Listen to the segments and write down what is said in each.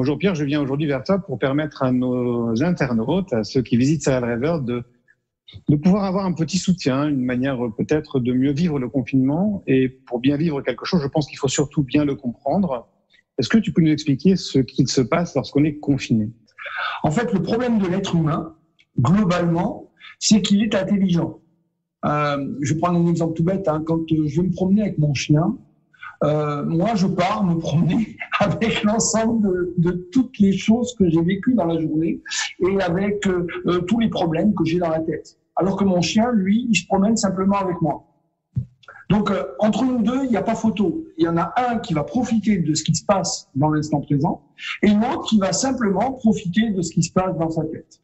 Bonjour Pierre, je viens aujourd'hui vers toi pour permettre à nos internautes, à ceux qui visitent Serial Rêveur, de pouvoir avoir un petit soutien, une manière peut-être de mieux vivre le confinement. Et pour bien vivre quelque chose, je pense qu'il faut surtout bien le comprendre. Est-ce que tu peux nous expliquer ce qu'il se passe lorsqu'on est confiné? En fait, le problème de l'être humain, globalement, c'est qu'il est intelligent. Je vais prendre un exemple tout bête. Quand je vais me promener avec mon chien, moi, je pars me promener avec l'ensemble de toutes les choses que j'ai vécues dans la journée et avec tous les problèmes que j'ai dans la tête. Alors que mon chien, lui, il se promène simplement avec moi. Donc, entre nous deux, il n'y a pas photo. Il y en a un qui va profiter de ce qui se passe dans l'instant présent et l'autre qui va simplement profiter de ce qui se passe dans sa tête.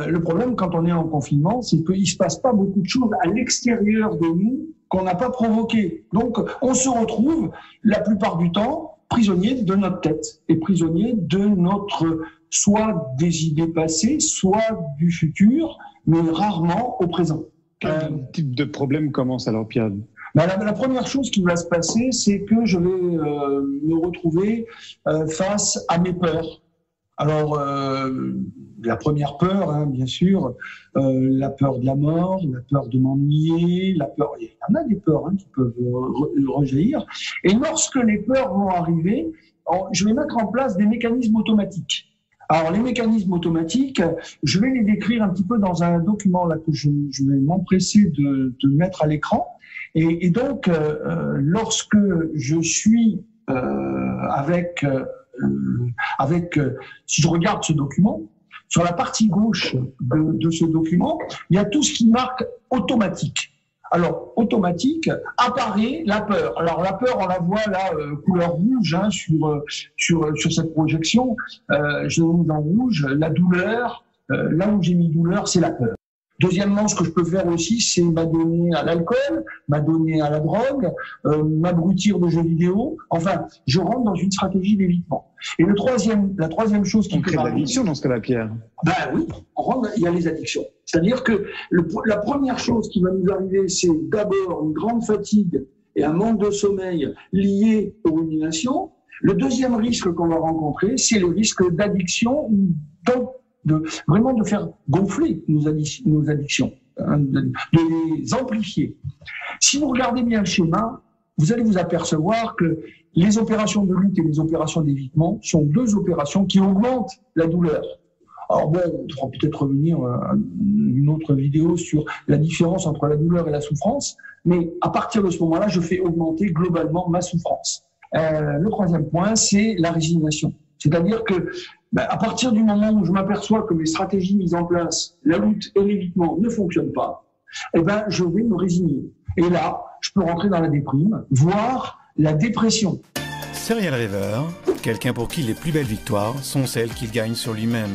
Le problème, quand on est en confinement, c'est qu'il ne se passe pas beaucoup de choses à l'extérieur de nous qu'on n'a pas provoquées. Donc, on se retrouve, la plupart du temps, prisonnier de notre tête et prisonnier de notre, soit des idées passées, soit du futur, mais rarement au présent. Quel type de problème commence alors, Pierre? La première chose qui va se passer, c'est que je vais me retrouver face à mes peurs. Alors, la première peur, bien sûr, la peur de la mort, la peur de m'ennuyer, la peur. Il y en a des peurs qui peuvent rejaillir. Et lorsque les peurs vont arriver, je vais mettre en place des mécanismes automatiques. Alors, les mécanismes automatiques, je vais les décrire un petit peu dans un document là que je vais m'empresser de mettre à l'écran. Et donc, lorsque je suis si je regarde ce document, sur la partie gauche de ce document, il y a tout ce qui marque automatique. Alors, automatique, apparaît la peur. Alors, la peur, on la voit là, couleur rouge, sur cette projection. Je l'ai mis en rouge. La douleur, là où j'ai mis douleur, c'est la peur. Deuxièmement, ce que je peux faire aussi, c'est m'adonner à l'alcool, m'adonner à la drogue, m'abrutir de jeux vidéo. Enfin, je rentre dans une stratégie d'évitement. Et la troisième chose qui crée de l'addiction dans ce cas-là, Pierre. Oui, il y a les addictions. C'est-à-dire que la première chose qui va nous arriver, c'est d'abord une grande fatigue et un manque de sommeil lié aux ruminations. Le deuxième risque qu'on va rencontrer, c'est le risque d'addiction ou vraiment de faire gonfler nos addictions, de les amplifier. Si vous regardez bien le schéma, vous allez vous apercevoir que les opérations de lutte et les opérations d'évitement sont deux opérations qui augmentent la douleur. Alors bon, on pourra peut-être revenir à une autre vidéo sur la différence entre la douleur et la souffrance, mais à partir de ce moment-là, je fais augmenter globalement ma souffrance. Le troisième point, c'est la résignation. C'est-à-dire que à partir du moment où je m'aperçois que mes stratégies mises en place, la lutte et l'évitement ne fonctionnent pas, je vais me résigner. Et là, je peux rentrer dans la déprime, voire la dépression. Serial Rêveur, quelqu'un pour qui les plus belles victoires sont celles qu'il gagne sur lui-même.